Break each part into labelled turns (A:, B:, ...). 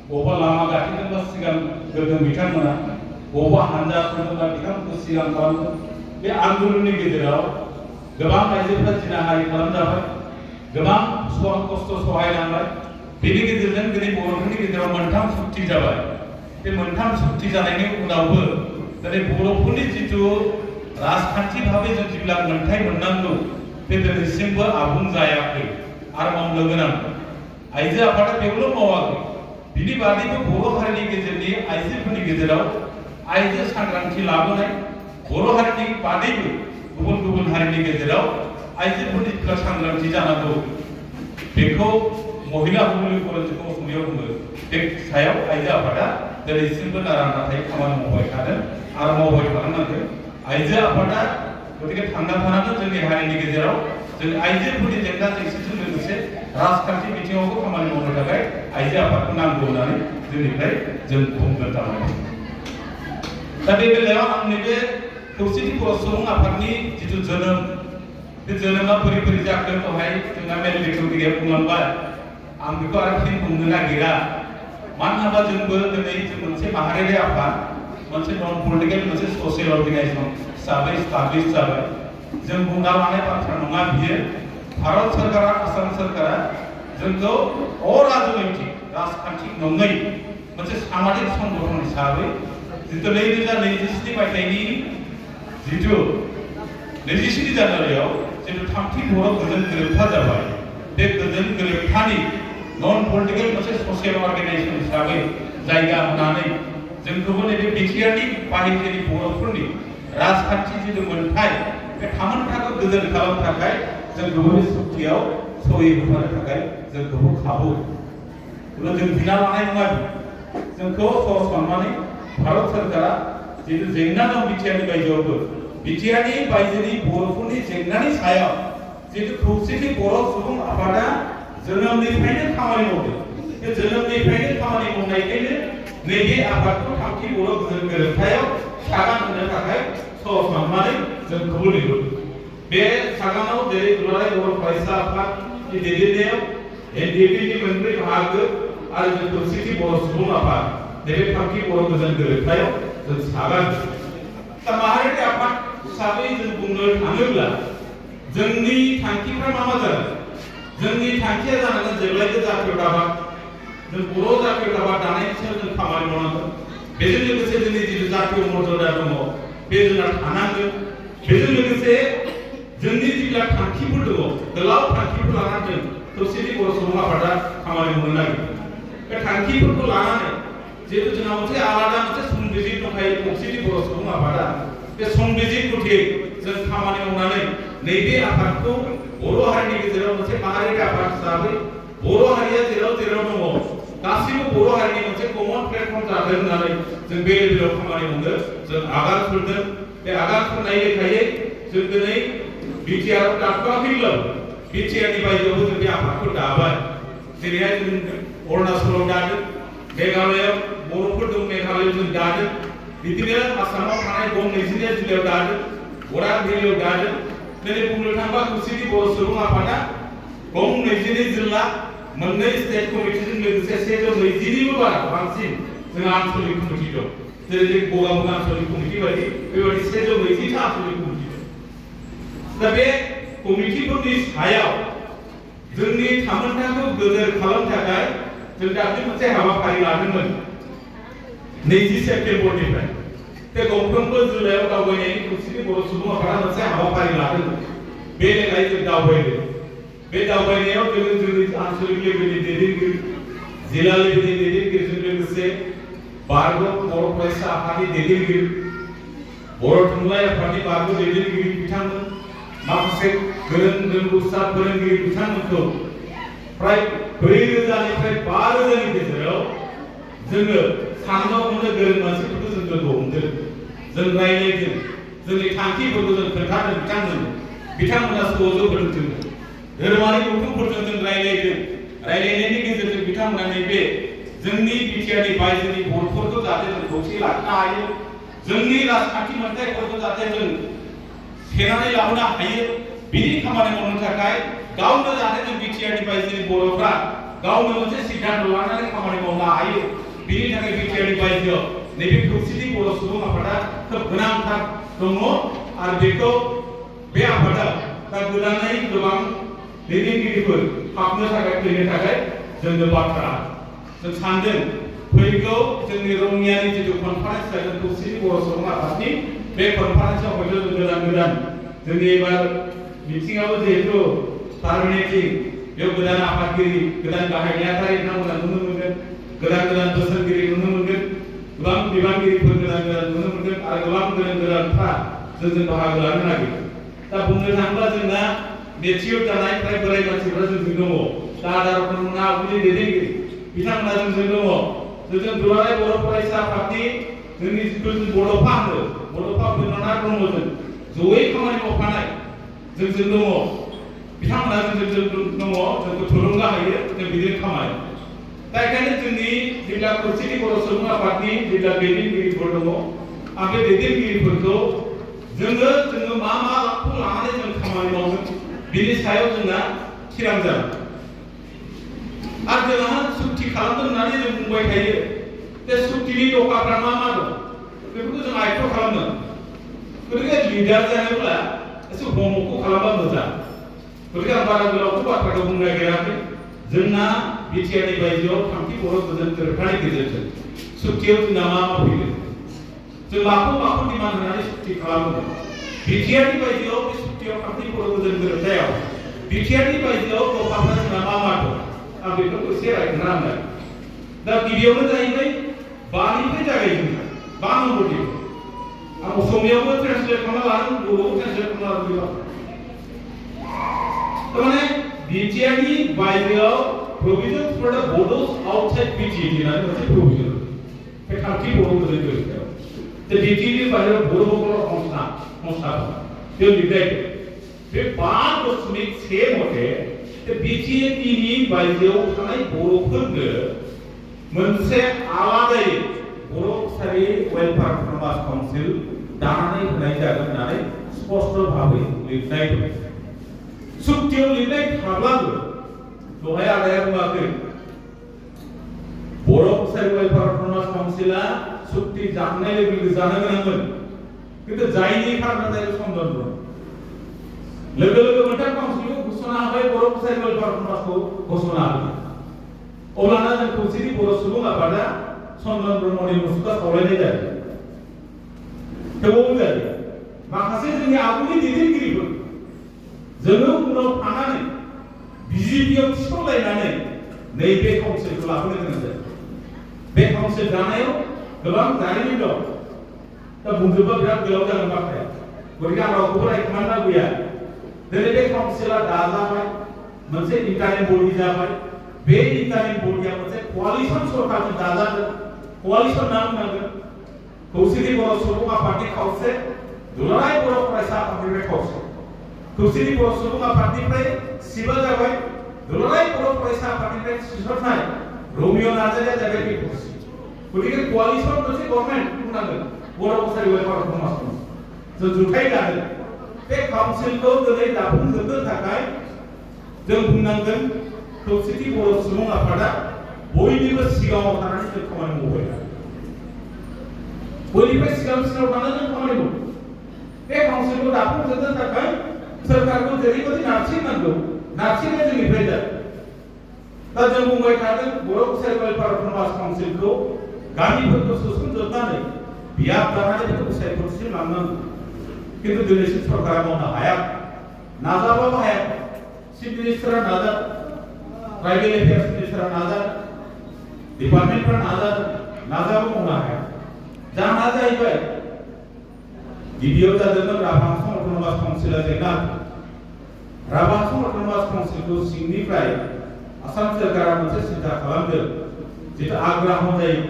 A: बबा लामा गाथेदोंबा सिगां गोगोम बिथांमोना बबा हानजा खुंदोंबा बिथांमोनखौ सिगां खालामदों। बे आन्दोलननि गेजेराव गोबां आइजोफोरा जिनाहारि खालामजाबाय, गोबां खस्थ' सहाय नांबाय। बेनि गेजेरजों दिनै बर'फोरनि गेजेराव मोनथाम सुक्ति जाबाय। बे मोनथाम सुक्ति जानायनि उनावबो दिनै बर'फोरनि जिथु राजखान्थि भाबै जों जेब्ला मोनथाय मोननांगौ बे दिनैसिमबो आबुं जायाखै आरो मावनो गोनां। आइजो आफादा बेखौल' मावाखै, बिनि बादैबो बर' हारिनि गेजेरनि आइजोफोरनि गेजेराव आइजो सांग्रांथि लाबोनाय, बर' हारिनि बादैबो गुबुन गुबुन हारिनि गेजेराव आइजोफोरनि सांग्रांथि जानांगौ। बेखौ महिला हुलुलि फरायसाखौ असमियाव बुङो। बे सायाव आइजो आफादा दिनैसिमबो नारा नाथाय खामानि मावबाय थादों आरो मावबाय थालांनांगोन। आइजो आफादा गतिके थांना थानांगोन जोंनि हारिनि गेजेराव। जों आइजोफोरनि जेंना जेंसिजों लोगोसे राजखान्थि बिथिङावबो खामानि मावनो थाखाय आइजो आफादखौ नांगौ होननानै जोंनिफ्राय जों बुंगोन थारमाने। दा बे बेलायाव आंनि बे खौसेथि बर' सुबुं आफादनि जिथु जोनोम, बे जोनोमा बोरै बोरै जाखो दहाय जोंना मेल बेखेवगिरिया बुंलांबाय। आं बेखौ आरो फिन बुंनो नागिरा। मानो होनोबा जोंबो दिनै जों मोनसे माहारियारि आफाद, मोनसे नन पलिटिकेल मोनसे ससियेल अर्गानाइजेसन हिसाबै स्टाब्लिश जाबाय। जों बुंना लानाय बाथ्रा नङा बियो। भारत सरकारा, आसाम सरकारा जोंखौ अराजनैतिक राजखान्थि नङै मोनसे सामाजिक संगठन हिसाबै जितु 2027 मायथाइनि जितु 27 जानुवारियाव जितु थामथि बर' गोजोन गोरोबथा जाबाय, बे गोजोन गोरोबथानि नन पलिटिकेल मोनसे ससियेल अर्गानाइजेसन हिसाबै जायगा होनानै जोंखौबो नैबे बिटिआरनि बाहेरानि बर'फोरनि राजखान्थि जितु मोनथाय बे थामोनथाखौ गोजोन खालामनो थाखाय जोंखौबो बे सुक्तियाव सहि होफानो थाखाय जोंखौबो खाबु जों बिना लानाय नङा। जोंखौ सनमानै भारत सरकारा जितु जेंना दं बिटिआरनि बायजोआवबो, बिटिआरनि बायजोनि बर'फोरनि जेंनानि सायाव जितु खौसेथि बर' सुबुं आफादा जोनोमनिफ्रायनो खामानि मावदों। बे जोनोमनिफ्रायनो खामानि मावनायखायनो नैबे आफादखौ थामथि बर' गोजोन गोरोबथायाव सागान होनो थाखाय सनमानै जोंखौबो लिंहरदों। बे सागानाव जेरै दुलाराय बर' फरायसा आफादनि दैदेननायाव एनडिएफबि मोनब्रै बाहागो आरो जों खौसेथि बर' सुबुं आफाद नैबे थामथि बर' गोजोन गोरोबथायाव जों सागान। दा माहारियारि आफाद हिसाबै जों बुंनो थाङोब्ला जोंनि थांखिफ्रा मा मा जागोन? जोंनि थांखिया जानांगोन जेब्लायबो जातीयताबाद। जों बर' जातीयताबाद दानायनि सायाव जों खामानि मावनांगोन। बेजों लोगोसे जोंनि जितु जातीय मर्यादा दङ बे जोंना थानांगोन। बेजों लोगोसे जोंनि जिल्ला थांखिफोर दङ, गोलाव थांखिफोर लानानै जों खौसेथि बर' सुबुं आफादा खामानि मावनो नागिरदों। बे थांखिफोरखौ लानानै जिहेतु जोंहा मोनसे आलादा मोनसे संबिजिर दंखायो खौसेथि बर' सुबुं आफादा, बे संबिजिर मथे जों खामानि मावनानै नैबे आफादखौ बर' हारिनि गेजेराव मोनसे माहारियारि आफाद हिसाबै बर' हारिया जेराव जेराव दङ गासैबो बर' हारिनि मोनसे कमन प्लेटफर्म जागोन होननानै जों बे लेभेलाव खामानि मावनो जों आगान सुरदों। बे आगान सुरनाय लेखायै जों दिनै बिटिआर दाथ'वाखैब्लाबो बिटिआरनि बायजोआवबो जों बे आफादखौ दाबाय। जेरैहाय जों अरुणाचलाव दादों, मेघालयआव बर'फोर दं मेघालयआव जों दादों, बिदिनो आसामाव थानाय गं 22 जिल्लायाव दादों, बराक भेलियाव दादों। दिनै बुंनो थाङोबा खौसेथि बर' सुबुं आफादा गं 22 जिल्ला, मोननै स्टेट कमिटिजों लोगोसे 120निबो बारा बांसिन जोंहा आन्चलिक कमिटि दं। जेरै जों गगामुग आन्चलिक कमिटि बायदि बेबायदि 120था आन्चलिक कमिटि दं। दा बे कमिटिफोरनि सायाव जोंनि थामोनथाखौ गोजोर खालामनो थाखाय जों दाख्लै मोनसे हाबाफारि लादोंमोन 20 सेप्तेम्बरनिफ्राय। बे गंफ्रोमबो जिल्लायाव दावबायनायनि खौसेथि बर' सुबुं आफादा मोनसे हाबाफारि लादोंमोन। बे लेखायै जों दावबायदों। बे दावबायनायाव जों जोंनि आन्चलिक लेभेलनि दैदेनगिरि, जिल्ला लेभेलनि दैदेनगिरिजों लोगोसे बारग' बर' फरायसा आफादनि दैदेनगिरि, बर' थुनलाइ आफादनि बारग' दैदेनगिरि बिथांमोन, माखासे गोरों रोंगौसा फोरोंगिरि बिथांमोनखौ प्राय 4,000निफ्राय 5,000नि गेजेराव जोङो साननो हनो गोरों मानसिफोरखौ जों लोगो हमदों। जों रायज्लायदों, जोंनि थांखिफोरखौ जों खोन्थादों बिथांमोना सहयोग होदों जोंनो। धोरोमारि गौथुमफोरजों जों रायज्लायदों। रायज्लायनायनि गेजेरजों बिथांमोना नैबे जोंनि बिटिआरनि बायजोनि बर'फोरखौ जाहाथे जों खौसे लाखिनो हायो, जोंनि राजखान्थि मोनथायफोरखौ जाहाथे जों सेनानै लाबोनो हायो, बिनि खामानि मावनो थाखाय गावनो जाहाथे जों बिटिआरनि बायजोनि बर'फ्रा गावनो मोनसे सिद्धांत लानानै खामानि मावनो हायो बिनि थाखाय बिटिआरनि बायजोआव नैबे खौसेथि बर' सुबुं आफादा खोब गोनांथार दङ आरो बेखौ बे आफादा दा गोदानै गोबां दैदेनगिरिफोर हाबनो थाखाय फैनो थाखाय जोंनो बाथ्रा जों सानदों फैगौ जोंनि रङियानि जिथु कनफारेन्स जागोन खौसेथि बर' सुबुं आफादनि बे कनफारेन्सआव हयथ' जों गोदान जोंनि एबार मिथिङाबो जिहेतु पारमानेन्टिं बेयाव गोदान आफादगिरि गोदान गाहाय नेहाथारि बिथांमोना नुनो मोनगोन गोदान बोसोनगिरि नुनो मोनगोन गोबां बिबानगिरिफोर गोदान नुनो मोनगोन आरो गोबां गोदानफ्रा जोंजों बाहागो लानो नागिरो दा बुंनो थाङोब्ला जोंना मेचियर जानाय फ्राय बोराय मानसिफ्रा जोंजों दङ दा आदारफोरमोना आगुनि दैदेनगिरि बिथांमोना जोंजों दङ जों दुलाराय बर' फरायसा आफादनि जोंनि जिथु बड'फा होनो बड'फा उपेन्द्रनाथ ब्रह्मजों जयै खामानि मावफानाय जोंजों दङ बिथांमोना जोंजों दङ जोंखौ थुलुंगा होयो जों बिदिनो खामानि दा बेखायनो जोंनि जिल्ला खौसेथि बर' सुबुं आफादनि जिल्ला दैदेनगिरिफोर दङ आं बे दैदेनगिरिफोरखौ जोङो मा लाबखौ लानानै जों खामानि मावगोन बिनि सायाव जोंना थिरां जागोन आरो जोंहा सुक्ति खालामदों होननानै जों बुंबाय थायो बे सुक्तिनि दफाफ्रा मा दं बेफोरखौ जों आयत्त खालामदों गतिके लिडार जानोब्ला एसे होमवर्कखौ खालामबा मोजां गतिके आं बारा गोलावखौ बाथ्राखौ बुंनो नागिराखै जोंना बिटिआरनि बायजोआव थामथि बर' गोजोन गोरोबथानि गेजेरजों सुक्तियाव जोंना मा फैगोन जों माखौ डिमान्ड होनानै सुक्ति खालामगोन बिटिआरनि बायजोआव बे सुक्तियाव थामथि बर' गोजोन गोरोबथायाव बिटिआरनि बायजोआव दफाफ्रा जोंना मा दं आं बेखौ एसे रायखांना होनांगोन दा गिबियावनो जाहैबाय बानिफ्राय जागायजेननाय 5 नम्बरनि आं असमियावबो ट्रेन्सलेट खालामना लादों बर'आव ट्रेन्सलेट खालामना लादों तारमाने बिटिआरनि बायजोआव provision for the borders outside BTE होननानै मोनसे provision बे थामथि बर' गोजोन गोरोबथायाव दा बिटिएनि बायजोआव बर' संस्था बेयाव लिरनाय बे 5.1 मथे बिटिएनि बायजोआव थानाय बर'फोरनो मोनसे आलादायै बर' कसारि वेलफेयार समाज काउन्सिल दानानै होनाय जागोन होननानै स्पष्ट भाबै लिरनाय दं सुक्तियाव लिरनाय थाब्लाबो दहाय आदाया बुङाखै बर' कसारि वेलफेयार समाज काउन्सिला सुक्ति जानाय लोगो जानो गोनांमोन किन्तु जायनि खारना जायो सन्दन लोगो मोनथाम काउन्सिलखौ घोषणा होबाय बर' कसारि वेलफेयार समाजखौ घोषणा होबाय अब्लाना जों खौसेथि बर' सुबुं आफादा चन्दन ब्रह्मनि मुसुखा सावलायनाय जायो थेवबो जायो माखासे जोंनि आगुनि दैदेनगिरिफोर जोङो उनाव थानानै बिजेपिआव थिसनलायनानै नैबे काउन्सिलखौ लाबोनो गोनां जायो बे काउन्सिल दानायाव गोबां जारिमिन दं दा बुंजोबबा बिराद गोलाव जागोन बाथ्राया गतिके आं रावखौबो रायखांनो गैया दिनै बे काउन्सिला दाजाबाय मोनसे इन्टारिम बडि जाबाय बे इन्टारिम बडिया मोनसे कोआलिशन सरकारजों दाजादों कोआलिशन नाम बुंनांगोन खौसेथि बर' सुबुं आफादनि खावसे दुलाराय बर' फरायसा आफादनिफ्राय खावसे खौसेथि बर' सुबुं आफादनिफ्राय सिबा जाबाय दुलाराय बर' फरायसा आफादनिफ्राय थिसननाय रमिय नार्जारिया जाबाय बिपसि गतिके कोआलिशन मोनसे गभर्नमेन्ट बुंनांगोन बर' कसारि वेलफेयार समाज जों जुथाइ दादों बे काउन्सिलखौ दिनै दाफुंजोबनो थाखाय जों बुंनांगोन खौसेथि बर' सुबुं आफादा बयनिबो सिगाङाव थानानै जों खामानि मावबाय बयनिफ्राय सिगाङाव थानानै जों खामानि मावो बे काउन्सिलखौ दाफुंजोबनो थाखाय सरकारखौ जेरैबायदि नारसिननांगौ नारसिननाया जोंनिफ्राय जादों दा जों बुंबाय थादों बर' कसारि वेलफेयार समाज काउन्सिलखौ गामिफोरखौ सोसनजोबनानै बियाब दानानै बेखौ सायख'थिसिम लांनांगौ किन्तु दिनैसिम सरकारा मावनो हाया नाजाबाबो हाया चिफ मिनिस्टारा नाजादों ट्राइबेल एफेयार्स मिनिस्टारा नाजादों डिपार्टमेन्टफ्रा नाजाबाबो मावनो हाया जाहोना जाहैबाय गिबियाव जादोंमोन राभांश अट'नमास काउन्सिला जेंना राभांश अट'नमास काउन्सिलखौ सिंनिफ्राय आसाम सरकारा मोनसे सिन्था खालामदों जितु आग्राह जायो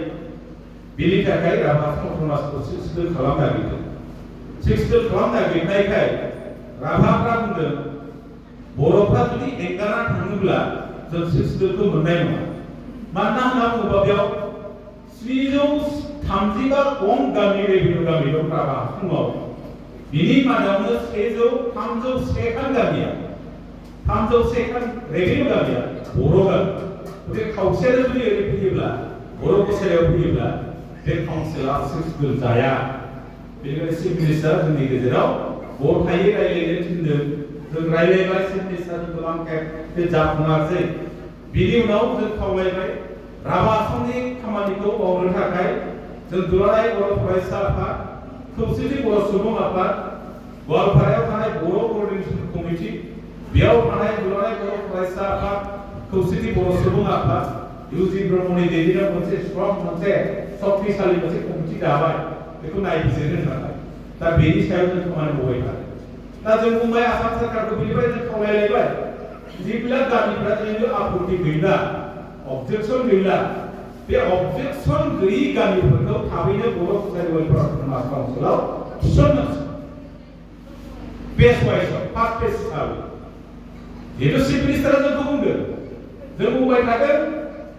A: बेनि थाखाय राभांश अट'नमासखौ सिक्सडुल खालामनो नागिरदों सिक्सडुल खालामनो नागिरनायखाय राभाफ्रा बुंदों बर'फ्रा जुदि एंगारना थाङोब्ला जों सिक्सडुलखौ मोननाय नङा मानोना होनना बुङोबा बेयाव 735 खम गामि रेभिनिउ गामि दं राभांशआव बिनि मादावनो 301 खान गामिया 301 खान रेभिनिउ गामिया बर' गामि बे खावसेयानो जुदि ओरै फैयोब्ला बर' कसारियाव फैयोब्ला बे काउन्सिला सक्सेसफुल जाया। बेनिखायनो चिफ मिनिस्टार जोंनि गेजेराव गथायै रायलायनो थिनदों। जों रायलायबाय चिफ मिनिस्टारजों गोबां खेब बे जाफुङासै। बिनि उनाव जों खावलायबाय राभा आसामनि खामानिखौ मावनो थाखाय जों दुलाराय बर' फरायसा आफाद, खौसेथि बर' सुबुं आफाद, गवालपारायाव थानाय बर' कोअर्डिनेशन कमिटि, बेयाव थानाय दुलाराय बर' फरायसा आफाद, खौसेथि बर' सुबुं आफाद, इउजि ब्रह्मनि दैदेननायाव मोनसे स्ट्रं मोनसे शक्तिशाली मोनसे कमिटि दाबाय बेखौ नायबिजिरनो थाखाय। दा बेनि सायाव जों खामानि मावबाय थादों। दा जों बुंबाय आसाम सरकारखौ बिनिफ्राय जों खावलायलायबाय जिबिला गामिफ्रा जेबो आपत्ति गैला, अबजेक्सन गैला, बे अबजेक्सन गैयि गामिफोरखौ थाबैनो बर' कसारि वेलफेयार अट'नमास काउन्सिलाव थिसननांसिगौ। पेज वाइज फार्स्ट पेज हिसाबै जिहेतु चिफ मिनिस्टारा जोंखौ बुंदों, जों बुंबाय थादों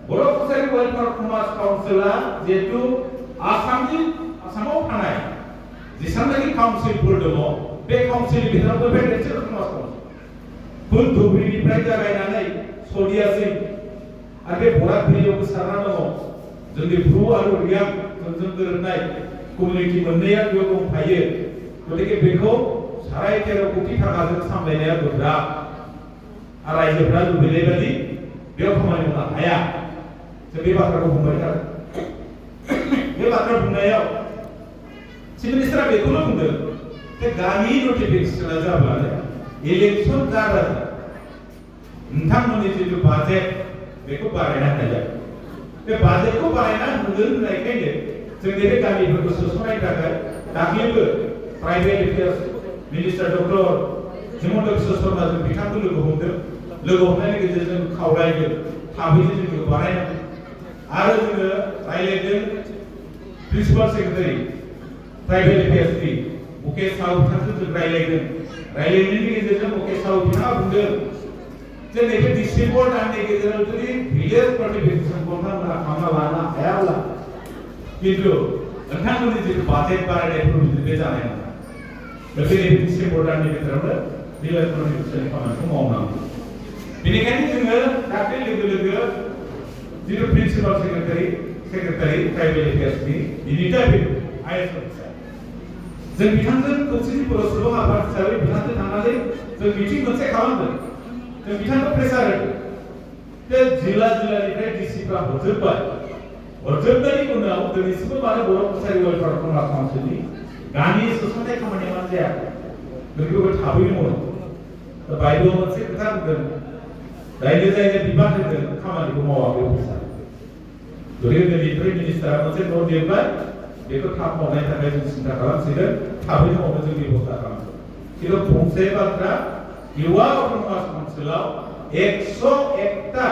A: बर' कसारि वेलफेयार अट'नमास काउन्सिला जिहेतु आसामाव थानाय जेसेबांनाखि काउन्सिलफोर दङ बे काउन्सिलनि गेजेराव बे मोनसे अट'नमास काउन्सिल खुद धुबुरीनिफ्राय जागायनानै सदियासिम आरो बे बराकभेलियाव गोसारना दङ। जोंनि ब्रु आरो रियां जोंजों गोरोबनाय कमिउनिटि मोननैया बेयाव दंफायो। गतिके बेखौ 13.5 कोटि थाखाजों सामलायनाया गोब्राब आरो रायजोफ्रा लुबैनाय बायदि बेयाव खामानि मावनो हाया। जों बे बाथ्राखौ बुंबाय थादों। बे बाथ्रा बुंनायाव चिफ मिनिस्टारा बेखौनो बुंदों जे गामि नटिफिकेशना जाब्लानो इलेक्शन जाब्ला नोंथांमोननि जिथु बाजेट बेखौ बारायना होनाय। बे बाजेटखौ बारायना होगोन होननायखायनो जोंनि बे गामिफोरखौ सोसननायनि थाखाय दाख्लैबो private affairs minister doctor Himanta Biswa शर्माजों बिथांखौ लोगो हमदों। लोगो हमनायनि गेजेरजों खावलायदों थाबैनो जोंखौ बानायनांगौ। आरो जोङो रायलायदों प्रिन्सिपाल सेक्रेटारि प्राइभेट एफेयार्सनि मुकेश साहु बिथांजों जों रायलायदों। रायलायनायनि गेजेरजों मुकेश साहु बिथाङा बुंदों जे नैबे डिसेम्बर दाननि गेजेराव जुदि भिलेज नटिफिकेशनखौ नोंथांमोना खालामना लानो हायाब्ला किन्तु नोंथांमोननि जिथु बाजेट बारायनायफोर बे जानाय नङा। नैबे डिसेम्बर दाननि गेजेरावनो भिलेज नटिफिकेशननि खामानिखौ मावनांगौ। बेनिखायनो जोङो दाख्लै लोगो लोगो जिथु प्रिन्सिपाल सेक्रेटारि ट्राइबेल एफेयार्सनि बिनिता आइएस अफिसार जों बिथांजों खौसेथि बर' सुबुं आफाद हिसाबै बिथांजों थांनानै जों मिटिं मोनसे खालामदों। जों बिथांखौ प्रेसार होदों जे जिल्लानिफ्राय डिसिफ्रा हरजोबनायनि उनाव दिनैसिमबो मानो बर' कसारि वेलफेयार अट'नमास काउन्सिलनि गामि सोसननाय खामानिया मानो जायाखै बेखौ थाबैनो मावनांगौ। बायद'आ मोनसे खोथा बुंदों रायजो जायगा बिबान होदों खामानिखौ मावाखै अफिसार। गतिके दिनैनिफ्राय मिनिस्टारा मोनसे नट लिरबाय बेखौ थाब मावनायनि थाखाय जों सिन्था खालामसिगोन, थाबैनो मावनो जों बेबस्था खालामगोन। खिन्थु फंसे बाथ्रा युवा अट'नमास काउन्सिलाव 121टा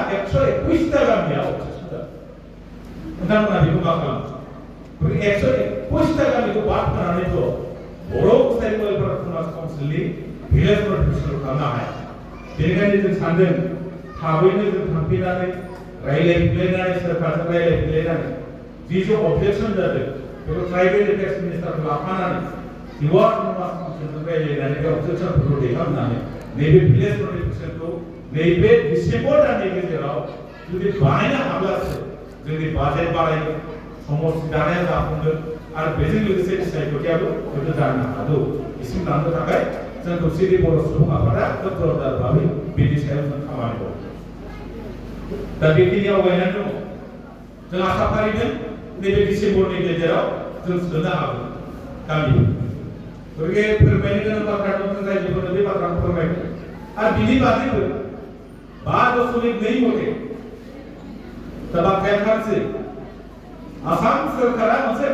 A: गामिया अबजेक्सन जादों। नोंथांमोना बेखौ मा खालामो? 121टा गामिखौ बाद होनानैथ' बर' कसारि वेलफेयार अट'नमास काउन्सिलनि भिलेज नटिफिकेशन खालामनो हाया। बेनिखायनो जों सानदों थाबैनो जों थांफिननानै रायलायफिनलायनानै सोरखारजों रायलायफिनलायनानै जि अबजेक्सन जादों बेखौ ट्राइबेल एफेयार्स मिनिस्टारखौ लाफानानै युवा अट'नमास काउन्सिलजों रायलायनानै बे अबजेक्सनफोरखौ दैखांनानै नैबे भिलेज नटिफिकेशनखौ नैबे डिसेम्बर दाननि गेजेराव जुदि बानायनो हाब्लासो जोंनि बाजेट बारायगोन, समस्ति दानाया जाफुंगोन आरो बेजों लोगोसे सायख'थियाबो हयथ' जानो हागौ। बिसिम लांनो थाखाय जों खौसेथि बर' सुबुं आफादा खोब जरदार भाबै बेनि सायाव जों खामानि मावो। दा बेखिनियाव आवगायनानै दङ। जों आसा फारिदों नैबे डिसेम्बरनि गेजेराव जों सोनो हागौ गामिखौ। गतिके फोरमायनो गोनां बाथ्रा दं, जों रायजोफोरनो बे बाथ्राखौ फोरमायदों। आरो बिनि बादैबो 5.2 मथे दा बाथ्राया थारसै आसाम सोरखारा मोनसे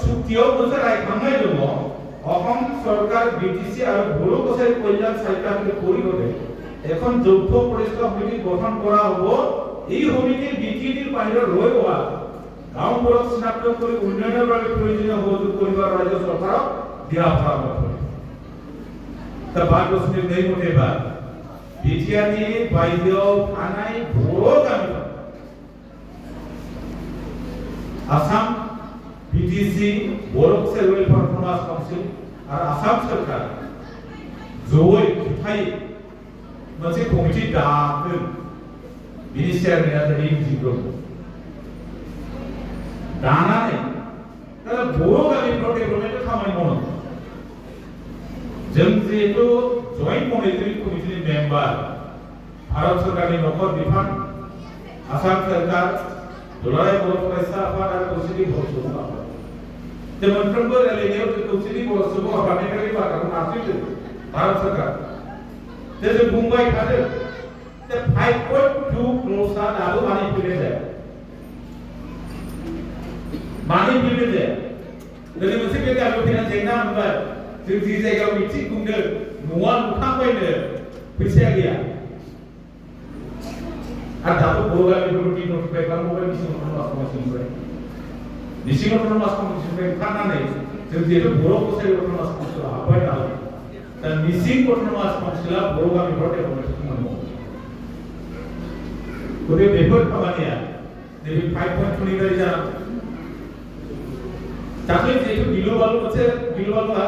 A: चुक्तियाव मोनसे रायखांनाय दङ অসম সরকার বিটিসি আর বৰ কছাৰী কল্যাণ সাহিত্য পরিষদে এখন যৌথ পৰিষদ সমিতি গঠন কৰা হ'ব। এই সমিতিৰ বিটিডিৰ বাহিৰত ৰৈ হোৱা গাঁওবোৰক চিনাক্ত কৰি উন্নয়নৰ বাবে প্ৰয়োজনীয় সহযোগ কৰিব ৰাজ্য চৰকাৰক দিয়া পৰামৰ্শ। তা 5.2 মতে বা বিটিআরनि बायजोआव थानाय बर' गामिफोर आसाम बिटिसि बर' कसारी वेलफेयार अट'नमास काउन्सिल आरो आसाम सरकार जयै जुथायै मोनसे कमिटि दादों। बिनि चेयारमेना जाबाय इउजि ब्रह्म दानानै दा बर' गामिफ्राव डेभेलपमेन्ट खामानि मावनो जों जिहेतु जइन्ट मनिटरिं कमिटिनि मेम्बार भारत सरकारनि नखर बिफान आसाम सरकार दुलाराय बर' फरायसा आफाद आरो खौसेथि बर' सुबुं आफाद जों मोनफ्रोमबो रायलायनायाव जों खौसेथि बर' सुबुं आफादनिफ्राय बाथ्राखौ नारसिनदों भारत सरकार जों बुंबाय थादों जे 5.2 क्र'र्सआ दाबो मानिपुलेट जाया मानिपुलेट जाया दिनै मोनसे बे गामियाव फैनानै जेंना मोनबाय जों जि जायगायाव मिटिं खुंदों न'आ लुखांबायनो फैसाया गैया आरो दाबो बर' गामिफोरखौ डिनटिफाइ खालामबाय मिसिं अट'नमास काउन्सिलनिफ्राय मिसिं अट'नमास काउन्सिलनिफ्राय ओंखारनानै जों जिहेतु बर' कसारि अट'नमास काउन्सिलाव हाबबाय नालाय दा मिसिं अट'नमास काउन्सिला बर' गामिफोराव डेभेलपमेन्ट खामानि मावो गतिके बेफोर खामानिया नैबे 5.2 निफ्राय जानांगौ दाख्लै जिहेतु गिलुबालु मोनसे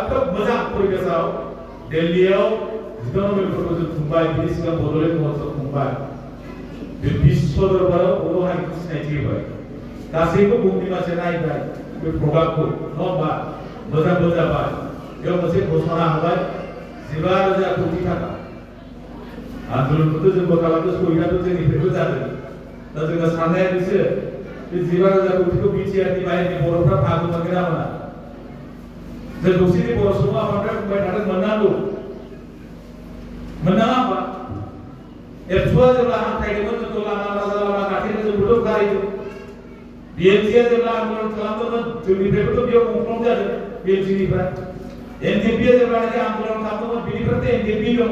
A: खोब मोजां परिबेशआव दिल्लीयाव 19 नभेम्बरखौ जों खुंबाय बिनि सिगां बड'लेण्ड महोत्सव खुंबाय बे विश्व दरबाराव बर' हारिखौ सिनायथि होबाय गासैबो बुहुमनि मानसिया नायबाय बे प्रग्रामखौ नङा होमबा मोजांबो जाबाय बेयाव मोनसे घोषणा होबाय 15,000 कोटि थाखा आन्दोलनखौथ' जोंबो खालामदों सहिदाथ' जोंनिफ्रायबो जादों दा जोङो साननाया बिसोर बे 15,000 कोटिखौ बिटिआरनि बाहेरनि बर'फ्रा भाग मोनगोन ना मोना जों खौसेथि बर' सुबुं आफादनिफ्राय बुंबाय थादों मोननांगौ मोननाङा होमबा एबसुआ जेब्ला हांख्रायदोंमोन जोंखौ लामा लामा गाथेनो जोंबोथ' गारिदों बिएनसिआ जेब्ला आन्दोलन खालामदोंमोन जोंनिफ्रायबोथ' बेयाव मुंख्लं जादों बिएनसिनिफ्राय एनडिपिआ जेब्लानाखि आन्दोलन खालामदोंमोन बिनिफ्रायथ' एनडिपि दङ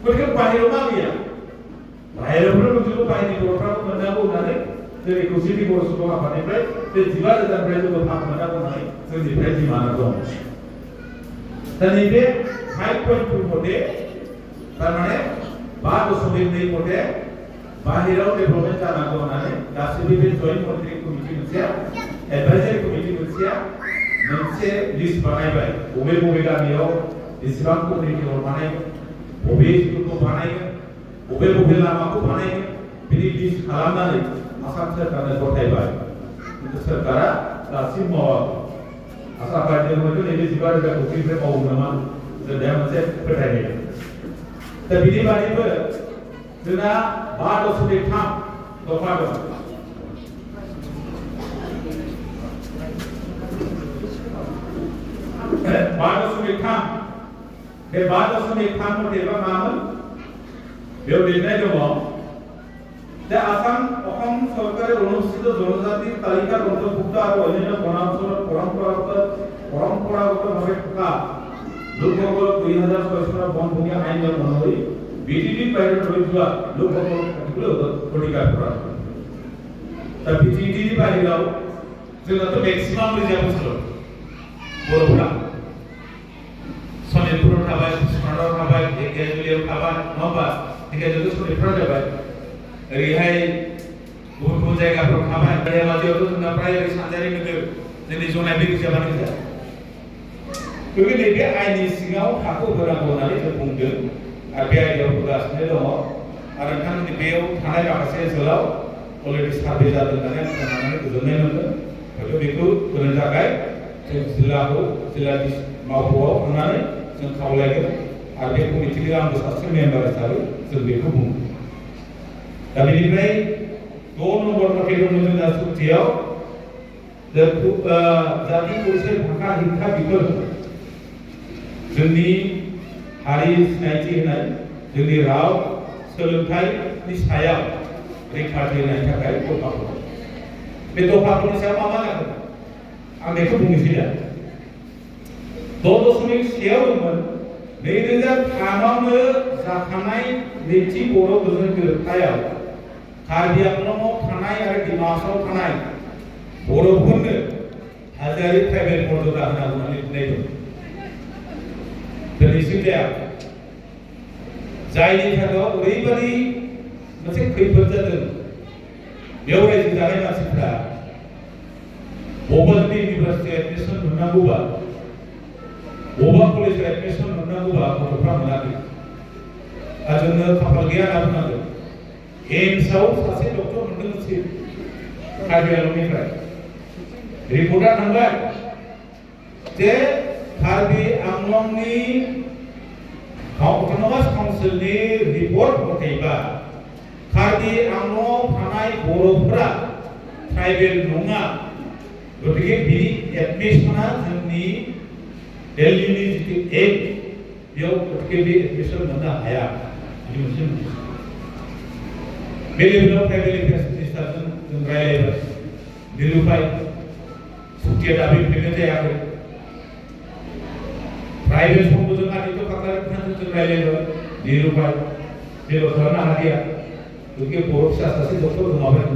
A: गतिके बाहेरायाव मा गैया बाहेरायावबो दंजोबो बाहेरनि बर'फ्राबो मोननांगौ होननानै जोंनि खौसेथि बर' सुबुं आफादनिफ्राय बे 15,000निफ्राय जोंबो भाग मोननांगौ होननानै जोंनिफ्राय डिमान्ड दं दा नैबे 5.2 मथे थारमाने 5.2 मथे बाहेरायाव डेभेलपमेन्ट जानांगौ होननानै गासैबो बे जइन्ट मनिटरिं कमिटि मोनसेया एडभाइजारि कमिटि मोनसे लिस्ट बानायबाय बबे गामियाव बेसेबां कमिटि बानायगोन बबे स्कुलखौ बानायगोन बबे लामाखौ बानायगोन बिनि लिस्ट खालामनानै आसाम सरकारनो गथायबाय किन्तु सरकारा दासिम मावाखै आसा खालामदोंमोन नैबे 15,000 कोटिनिफ्राय मावगोन नामा जों दा मोनसे फोथायनाय दा बिनि बादैबो जोंना 5.3 दफा दं 5.3 बे 5.3 मथेबा मामोन बेयाव लिरनाय दङ যে আসাম অসম সরকারের অনুষ্ঠিত জনজাতির তালিকার অন্তর্ভুক্ত আর অন্যান্য বনাঞ্চলত পরম্পরাগতভাবে থকা লোকসকল 2006 চনৰ বনভূমি আইন অনুসৰি বিটিডিৰ বাহিৰত ৰৈ যোৱা লোকসকলক থাকিবলৈ অধিকাৰ প্ৰদান কৰে তা বিটিডিৰ বাহিৰাও जोंनाथ' মেক্সিমাম ৰিজাৰ্ভ ओनसोल बर'फोरा सनितपुराव थाबाय कुसमान्डाव थाबाय ढेकियाजुलियाव थाबाय नङा होमबा ढेकियाजुलि सनितपुराव जाबाय ओरैहाय गुबुन जायगाफ्राव थाबाय धेमाजियावथ' जोंना प्राय ओरै सानजारि नोगोर जोंनि जनाय बे रिजार्भआनो गोजा गतिके नैबे आइननि सिङाव हाखौ होनांगौ होननानै जों बुंदों आरो बे आयदायाव होगासिनो दङ आरो नोंथांमोननि बेयाव थानाय माखासे ओनसोलाव अलरेडि सार्भे जादों होननानै आं खोनानानै गोजोननाय मोनदों हयथ' बेखौ होनो थाखाय जों जिल्ला मावख'आव थांनानै जों खावलायगोन आरो बे कमिटिनि आंबो सासे मेम्बार हिसाबै जों बेखौ बुङो दा बेनिफ्राय 2 नम्बर मथे दङ जोंना सुक्तियाव जाति खौसे भाषा हिंसा बिफोर जोंनि हारि सिनायथि होनाय जोंनि राव सोलोंथाइनि सायाव रैखाथि होनायनि थाखाय दफाफोर बे दफाफोरनि सायाव मा जागोन आं बेखौ बुंनोसै दा 6.1 दंमोन 2003आवनो जाखानाय नैथि बर' गोजोन गोरोबथायाव कार्बि आंलंआव थानाय आरो डिमासाव थानाय बर'फोरनो हाजोआरि ट्राइबेल मर्यादा होनांगौ होननानै बुंनाय दं दिनैसिम जायाखै जायनि थाखाय ओरैबायदि मोनसे खैफोद जादों बेयाव रायजो जानाय मानसिफ्रा बबेबा जुदि इउनिभार्सिटियाव एडमिसन मोननांगौबा बबेबा कलेजाव एडमिसन मोननांगौबा गथ'फ्रा मोनाखै आरो जोंनो खाफाल गैया होनना बुंनांगोन एम्सआव सासे डक्टर मोनदों कार्बि आंलंनिफ्राय रिपर्टआ थांबाय जे कार्बि आंलंनि अट'नमास काउन्सिलनि रिपर्ट मथेबा कार्बि आंलंआव थानाय बर'फोरा ट्राइबेल नङा गतिके बिनि एडमिशना जोंनि दिल्लीनि जितु एक्ट बेयाव गतिके बे एडमिशन मोननो हाया बिदि मोनसे बे लेभेलाव ट्राइबेल एफेयार्स मिनिस्टारजों जों रायलायबाय निरुपाय सुखिया दाबि फैनाय जायाखै ट्राइबेल संघजों आदित्य काकलारि बिथांजों जों रायलायबाय निरुपाय जेबो खालामनो हादिया गतिके बर' फिसा सासे डक्टर गोमाबाय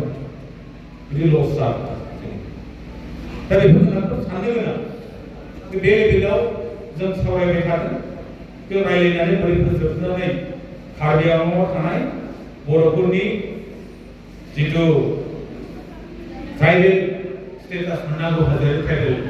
A: बिदि लस जाबाय दा बेखौ जोंहा साननो गोनां बे लेभेलाव जों सावरायबाय थादों जों रायलायनानै बोरै फोजोबनानै कार्बि आंलंआव थानाय बर'फोरनि जितु ट्राइबेल स्टेटास मोननांगौ हादोर ट्राइबेल